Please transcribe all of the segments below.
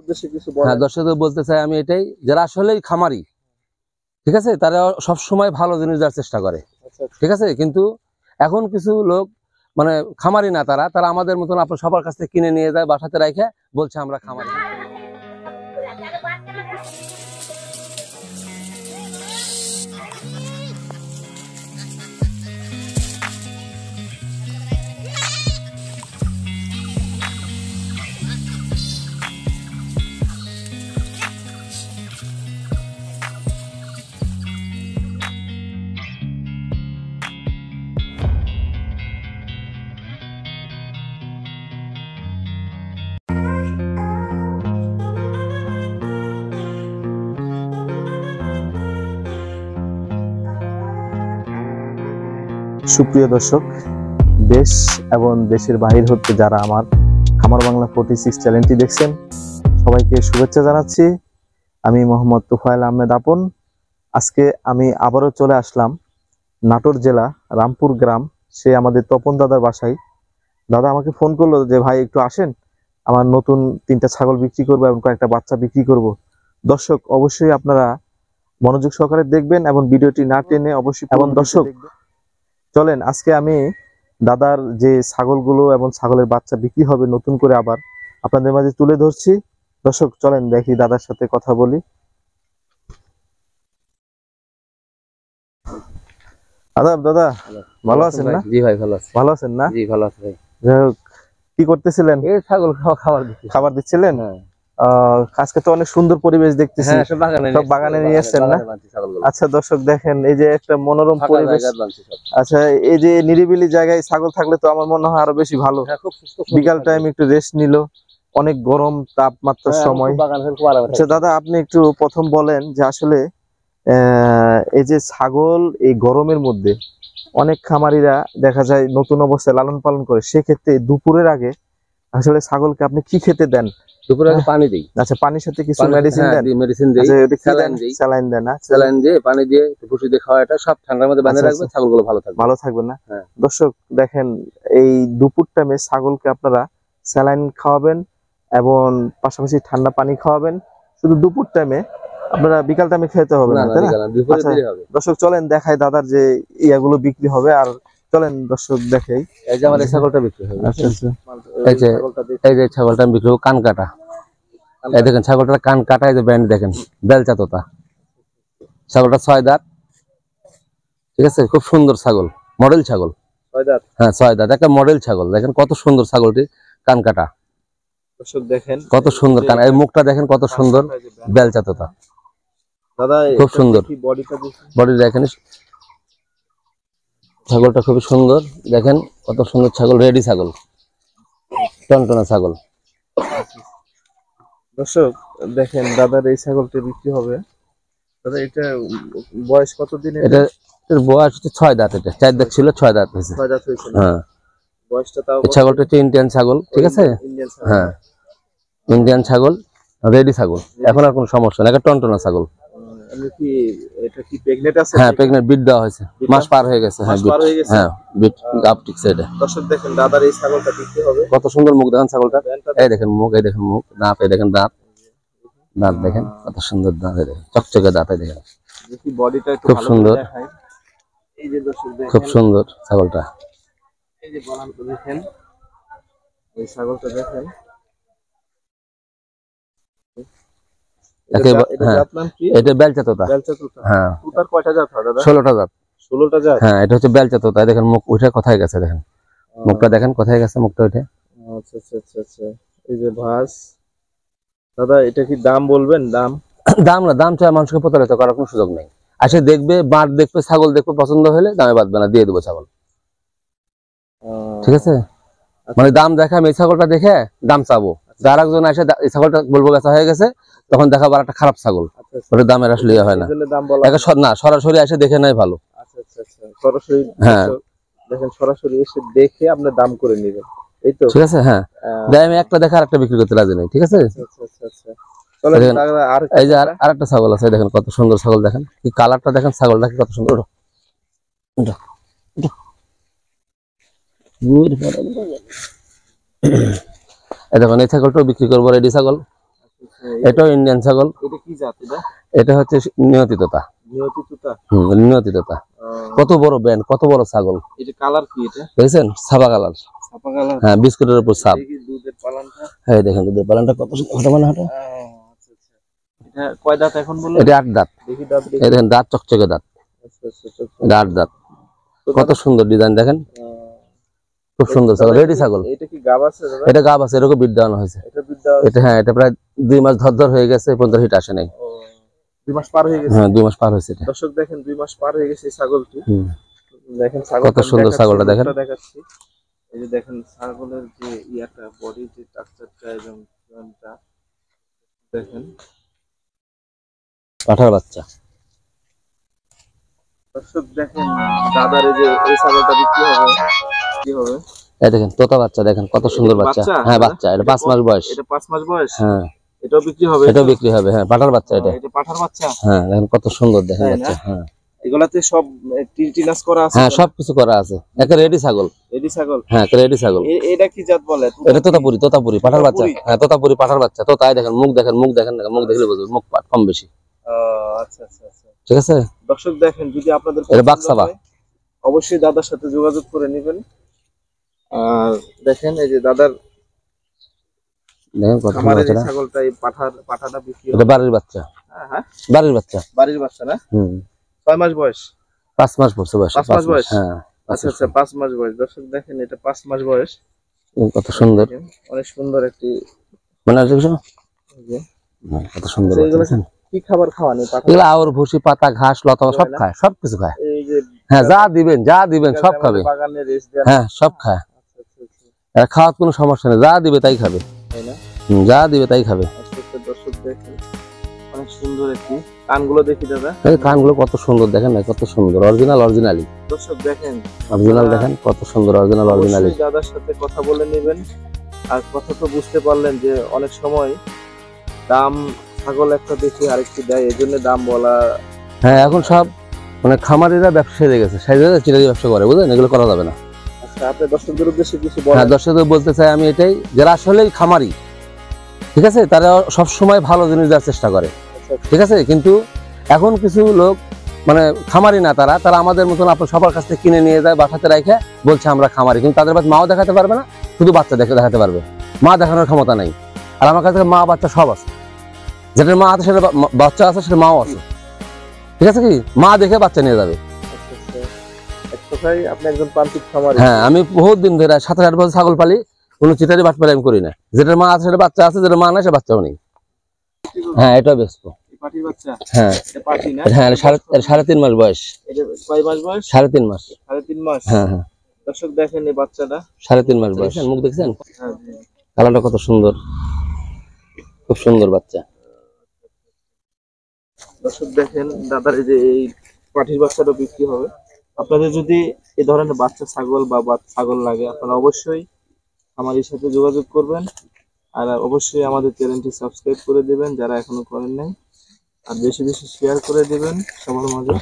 উদ্দেশ্যে কিছু বলেন। হ্যাঁ, দর্শকদের বলতে চাই আমি এটাই, যারা আসলেই খামারি, ঠিক আছে, তারা সব সময় ভালো জিনিস দেওয়ার চেষ্টা করে, ঠিক আছে। কিন্তু এখন কিছু লোক মানে খামারি না, তারা আমাদের মতন আপনার সবার কাছ থেকে কিনে নিয়ে যায়, বাসাতে রাখে, বলছে আমরা খামারি। সুপ্রিয় দর্শক, দেশ এবং দেশের বাহির হতে যারা আমার খামার বাংলা 46 চ্যানেলটি দেখছেন, সবাইকে শুভেচ্ছা জানাচ্ছি। আমি মোহাম্মদ তুফাইল আহমেদ আপন। আজকে আমি আবারও চলে আসলাম নাটোর জেলা রামপুর গ্রাম, সে আমাদের তপন দাদার বাসায়। দাদা আমাকে ফোন করলো যে ভাই একটু আসেন, আমার নতুন 3টা ছাগল বিক্রি করবো এবং কয়েকটা বাচ্চা বিক্রি করব। দর্শক অবশ্যই আপনারা মনোযোগ সহকারে দেখবেন এবং ভিডিওটি না টেনে অবশ্যই। এবং দর্শক চলেন আজকে আমি দাদার যে ছাগলগুলো এবং ছাগলের বাচ্চা বিক্রি হবে নতুন করে আবার আপনাদের মাঝে তুলে ধরছি। দর্শক চলেন দেখি, দাদার সাথে কথা বলি। আদাব দাদা, ভালো আছেন না? জি ভাই ভালো আছি। ভালো আছেন না? জি ভালো আছি ভাই। যাই হোক, কি করতেছিলেন? এই ছাগল খাবার দিচ্ছিলেন? আজকে তো অনেক সুন্দর পরিবেশ দেখতেছি। হ্যাঁ, সব বাগানে নিয়ে এসেছেন না? আচ্ছা দর্শক দেখেন, এই যে একটা মনোরম পরিবেশ। আচ্ছা, এই যে নিরিবিলি জায়গায় ছাগল থাকলে তো আমার মনে হয় আরো বেশি ভালো। বিকাল টাইম একটু রেস্ট নিল, অনেক গরম তাপমাত্রার সময়। আচ্ছা দাদা, আপনি একটু প্রথম বলেন যে আসলে এই যে ছাগল এই গরমের মধ্যে অনেক খামারিরা দেখা যায় নতুন অবস্থায় লালন পালন করে, সেক্ষেত্রে দুপুরের আগে আসলে ছাগলকে আপনি কি খেতে দেন? দুপুরে আগে পানি দেই। আচ্ছা, পানির সাথে কিছু মেডিসিন দেন? মেডিসিন দেই, স্যালাইন দেই। স্যালাইন দেন না? স্যালাইন দিয়ে পানি দিয়ে ভুসি দিয়ে খাওয়া, এটা সব ঠান্ডার মধ্যে বাঁধে রাখবে, ছাগলগুলো ভালো থাকবে। ভালো থাকবে না? হ্যাঁ। দর্শক দেখেন, এই দুপুর টাইমে ছাগলকে আপনারা স্যালাইন খাওয়াবেন এবং পাশাপাশি ঠান্ডা পানি খাওয়াবেন। শুধু দুপুর টাইমে, আপনারা বিকাল টাইমে খেতে হবে না, তাই না? দর্শক চলেন দেখাই দাদার যে ইয়াগুলো বিক্রি হবে। আর চলেন দর্শক দেখাই, এই যে আমার এই ছাগলটা বিক্রি হবে। আচ্ছা আচ্ছা, এই যে ছাগলটা বিক্রি হবে, কান কাটা। এই দেখেন ছাগলটার কান কাটা, এই যে ব্যান্ড দেখেন, বেলচা তোতা। ছাগলটা 6 দাঁত, ঠিক আছে, খুব সুন্দর ছাগল, মডেল ছাগল। 6 দাঁত? হ্যাঁ 6 দাঁত, একটা মডেল ছাগল। দেখেন কত সুন্দর ছাগলটি, কান কাটা। দর্শক দেখেন কত সুন্দর কান, এই মুখটা দেখেন কত সুন্দর, বেলচা তোতা। দাদা খুব সুন্দর বডি দেখেন, ছাগলটা খুবই সুন্দর। দেখেন কত সুন্দর ছাগল, রেডি ছাগল, টনটনা ছাগল। দর্শক দেখেন দাদার এই ছাগলটা বিক্রি হবে। দাদা এটা বয়স কত দিন? এটা এর বয়স হচ্ছে 6 দাঁত। এটা 4 দাঁত ছিল, 6 দাঁত হয়েছে। 6 দাঁত হয়েছে। হ্যাঁ, বয়সটা তাও এই ছাগলটা হচ্ছে ইন্ডিয়ান ছাগল, ঠিক আছে। হ্যাঁ, ইন্ডিয়ান ছাগল, রেডি ছাগল, এখন আর কোনো সমস্যা না, একটা টনটনা ছাগল। আমি কি এটা কি প্রেগন্যান্ট আছে? হ্যাঁ প্রেগন্যান্ট, বিট দেওয়া হয়েছে, মাস পার হয়ে গেছে। হ্যাঁ বিট, হ্যাঁ বিট আপ ঠিক সাইডে। দর্শক দেখেন দাদার এই ছাগলটা বিক্রি হবে। কত সুন্দর মুখ দেখেন ছাগলটা, এই দেখেন মুখ, এই দেখেন মুখ, দাঁত, এই দেখেন দাঁত, দাঁত দেখেন কত সুন্দর দাঁত, এই দেখেন চকচকে দাঁত, এই দেখেন বডিটা খুব সুন্দর। এই যে দর্শক দেখেন খুব সুন্দর ছাগলটা, এই যে বলানটা দেখেন, এই ছাগলটা দেখেন। এটা বেলচা তোতা। হ্যাঁ, তোতার কয়টা জাত হয় দাদা? 16টা জাত। 16টা জাত? হ্যাঁ, এটা হচ্ছে বেলচা তোতা। দেখেন মুখ উঠে কোথায় গেছে, দেখেন মুখটা দেখেন কোথায় গেছে, মুখটা উঠে। আচ্ছা আচ্ছা আচ্ছা আচ্ছা, এই যে ভাস। দাদা এটা কি দাম বলবেন? দাম না, দাম চাই মানুষকে প্রতারিত করার কোনো সুযোগ নেই। আসে দেখবে, বাট দেখবে, ছাগল দেখবে, পছন্দ হলে দামে বাঁধবে না, দিয়ে দেবো ছাগল, ঠিক আছে। মানে দাম দেখা, আমি এই ছাগলটা দেখে দাম চাবো, যার একজন এসে এই ছাগলটা বলবো বেচা হয়ে গেছে, তখন দেখাবো আর একটা খারাপ ছাগল, ওটা দামের আসলে হয় না। না, সরাসরি এসে দেখে নাই ভালো। সরাসরি, হ্যাঁ দেখেন সরাসরি এসে দেখে আপনি দাম করে নেবেন, এই তো ঠিক আছে। হ্যাঁ, আমি একটা দেখা আরেকটা বিক্রি করতে রাজি নেই, ঠিক আছে। এই যে আরেকটা ছাগল আছে, দেখেন কত সুন্দর ছাগল, দেখেন কি কালারটা, দেখেন ছাগলটা কি কত সুন্দর। এই দেখুন এই ছাগলটাও বিক্রি করবো, রেডি ছাগল, এটাও ইন্ডিয়ান ছাগল। এটা কি জাত? এটা হচ্ছে নিয়তি তোতা। নিয়তি তোতা। নিয়তি তোতা। কত বড় ব্যান্ড, কত বড় ছাগল। এটা কালার কি? এটা দেখছেন সাদা কালার। ছাপা কালার। হ্যাঁ, বিস্কুটের উপর ছাপ। এই দুধের পালানটা। হ্যাঁ দেখেন দুধের পালানটা কত সুন্দর মানে হাঁটা। আচ্ছা আচ্ছা। এটা কয় দাঁত এখন বললেন? এটা 8 দাঁত। দেখি দাঁত দেখি। এই দেখেন দাঁত চকচকে দাঁত। আচ্ছা আচ্ছা। এটা 8 দাঁত। কত সুন্দর ডিজাইন দেখেন, খুব সুন্দর ছাগল, রেডি ছাগল। এটা কি গাব আছে দাদা? এটা গাব আছে, এরকম বিট দেওয়ানো হয়েছে। এটা বিট দেওয়া। এটা হ্যাঁ, এটা প্রায় 2 মাস ধর হয়ে গেছে, 15 হিট আসে নাই। 2 মাস পার হয়ে গেছে। হ্যাঁ 2 মাস পার হয়েছে এটা। দর্শক দেখেন 2 মাস পার হয়ে গেছে এই ছাগলটি। দেখেন কত সুন্দর ছাগলটা দেখেন। দেখাচ্ছি। এই যে দেখেন ছাগলের যে ইয়াটা, বডি যে স্ট্রাকচারটা এবং জয়েন্টটা দেখেন। পাঠার বাচ্চা। দর্শক দেখেন দাদার এই যে এই ছাগলটা বিক্রি হবে কি হবে? এই দেখেন তোতা বাচ্চা, দেখেন কত সুন্দর বাচ্চা। হ্যাঁ বাচ্চা, এটা 5 মাস বয়স। এটা 5 মাস বয়স। হ্যাঁ এটাও বিক্রি হবে। এটাও বিক্রি হবে। হ্যাঁ পাঠার বাচ্চা এটা। এটা পাঠার বাচ্চা। হ্যাঁ দেখেন কত সুন্দর দেখেন বাচ্চা। হ্যাঁ এগুলাতে সব টিনাস করা আছে। হ্যাঁ সবকিছু করা আছে। একটা রেডি ছাগল। রেডি ছাগল। হ্যাঁ একটা রেডি ছাগল। এটা কি জাত বলে? এটা তোতাপুরি। তোতাপুরি পাঠার বাচ্চা। হ্যাঁ তোতাপুরি পাঠার বাচ্চা। তো তাই দেখেন মুখ দেখেন, মুখ দেখেন, মুখ দেখলে বুঝবেন মুখ কম বেশি। আচ্ছা আচ্ছা আচ্ছা। ঠিক আছে। দর্শক দেখেন যদি আপনাদের এটা বাক্সাবা, অবশ্যই দাদার সাথে যোগাযোগ করে নেবেন। আর দেখেন এই যে দাদার দেখেন কত আমাদের সুন্দর ছাগলটা, এই পাঠাটা বিক্রি এটা বাড়ির বাচ্চা। হ্যাঁ বাড়ির বাচ্চা। বাড়ির বাচ্চা না? 6 মাস বয়স। 5 মাস পড়ছে বয়স। 5 মাস বয়স। হ্যাঁ আচ্ছা আচ্ছা 5 মাস বয়স। দর্শক দেখেন এটা 5 মাস বয়স। কত সুন্দর, অনেক সুন্দর একটি মানে কত সুন্দর বাচ্চা। কি খাবার খাওয়ানো পাঠা? এগুলো আউর ভুসি পাতা ঘাস লতা সব খায়, সব কিছু খায়। এই যে হ্যাঁ যা দিবেন সব খাবে। বাগানে রেস্ট দেন। হ্যাঁ সব খায়। আচ্ছা আচ্ছা। এর খাওয়ার কোনো সমস্যা নেই, যা দিবে তাই খাবে। তাই না? যা দিবে তাই খাবে। আচ্ছা আচ্ছা। দর্শক দেখেন অনেক সুন্দর একটি। কানগুলো দেখি দাদা। এই কানগুলো কত সুন্দর দেখেন না, কত সুন্দর অরিজিনালি। দর্শক দেখেন অরিজিনাল দেখেন কত সুন্দর অরিজিনালি। দাদার সাথে কথা বলে নেবেন। আর কথা তো বুঝতে পারলেন যে অনেক সময় দাম ছাগল একটা দেখি আরেকটি দেয়, এজন্য দাম বলা। হ্যাঁ এখন সব মানে খামারিরা ব্যবসা হয়ে গেছে, সাইজে চিটারি ব্যবসা করে, বুঝলেন, এগুলো করা যাবে না। আচ্ছা আপনি দর্শকদের উদ্দেশ্যে কিছু বলেন। হ্যাঁ দর্শকদের বলতে চাই আমি এটাই, যারা আসলেই খামারি, ঠিক আছে, তারা সব সময় ভালো জিনিস দেওয়ার চেষ্টা করে, ঠিক আছে। কিন্তু এখন কিছু লোক মানে খামারি না, তারা আমাদের মতন আপনার সবার কাছ থেকে কিনে নিয়ে যায়, বাসাতে রেখে বলছে আমরা খামারি, কিন্তু তাদের মাও দেখাতে পারবে না, শুধু বাচ্চা দেখাতে পারবে, মা দেখানোর ক্ষমতা নাই। আর আমার কাছে মা বাচ্চা সব আছে, যেটার মা আছে সেটা বাচ্চা আছে, সেটা মাও আছে, ঠিক আছে। কি মা দেখে বাচ্চা নিয়ে যাবে। আপনি একজন প্রান্তিক খামারি। হ্যাঁ আমি বহুত দিন ধরে 7-8 বছর ছাগল পালি, কোনো চিটারি বাটপারি আমি করি না। যেটার মা আছে সেটা বাচ্চা আছে, যেটা মা নাই সে বাচ্চাও নেই। হ্যাঁ এটা ব্যস্ত। পাটির বাচ্চা। হ্যাঁ এটা পাটি না? হ্যাঁ 3.5 মাস বয়স। এটা কয় মাস বয়স? 3.5 মাস। 3.5 মাস। হ্যাঁ হ্যাঁ দর্শক দেখেন এই বাচ্চাটা 3.5 মাস বয়স। মুখ দেখছেন হ্যাঁ কালারটা কত সুন্দর, খুব সুন্দর বাচ্চা। দর্শক দেখেন দাদার এই যে এই পাটির বাচ্চাটা বিক্রি হবে। আপনাদের যদি এই ধরনের বাচ্চা ছাগল বা ছাগল লাগে, আপনারা অবশ্যই আমাদের সাথে যোগাযোগ করবেন। আর অবশ্যই আমাদের চ্যানেলটি সাবস্ক্রাইব করে দেবেন যারা এখনো করেন নাই, আর বেশি বেশি শেয়ার করে দেবেন সবার মাঝে।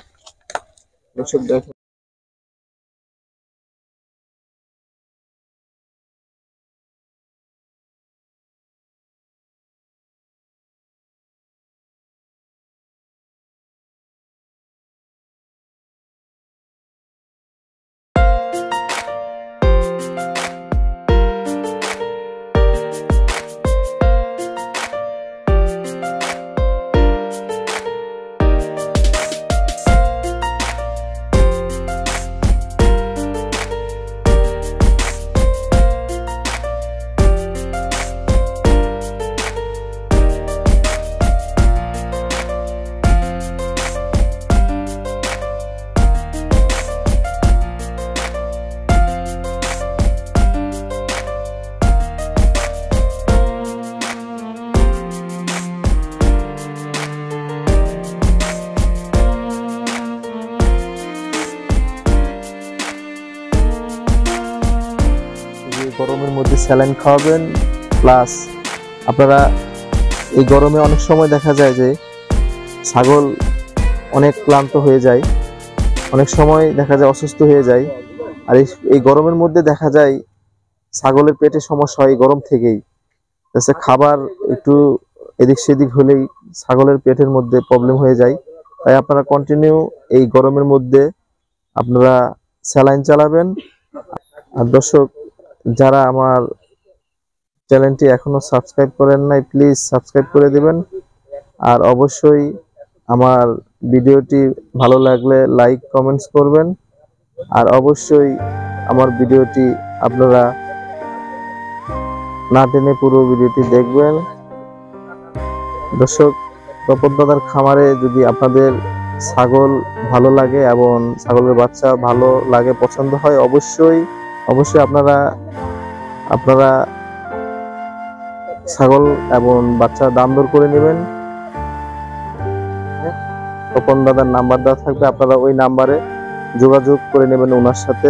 দর্শক দেখেন গরমের মধ্যে স্যালাইন খাওয়াবেন, প্লাস আপনারা এই গরমে অনেক সময় দেখা যায় যে ছাগল অনেক ক্লান্ত হয়ে যায়, অনেক সময় দেখা যায় অসুস্থ হয়ে যায়। আর এই গরমের মধ্যে দেখা যায় ছাগলের পেটে সমস্যা হয় গরম থেকেই, খাবার একটু এদিক সেদিক হলেই ছাগলের পেটের মধ্যে প্রবলেম হয়ে যায়। তাই আপনারা কন্টিনিউ এই গরমের মধ্যে আপনারা স্যালাইন চালাবেন। আর দর্শক, যারা আমার চ্যানেলটি এখনো সাবস্ক্রাইব করেন নাই, প্লিজ সাবস্ক্রাইব করে দিবেন। আর অবশ্যই আমার ভিডিওটি ভালো লাগলে লাইক কমেন্টস করবেন। আর অবশ্যই আমার ভিডিওটি আপনারা না টেনে পুরো ভিডিওটি দেখবেন। দর্শক, তপন দাদার খামারে যদি আপনাদের ছাগল ভালো লাগে এবং ছাগলের বাচ্চা ভালো লাগে, পছন্দ হয়, অবশ্যই আপনারা ছাগল এবং বাচ্চা দাম দর করে নেবেন। তপন দাদার নাম্বার দেওয়া থাকবে, আপনারা ওই নাম্বারে যোগাযোগ করে নেবেন ওনার সাথে।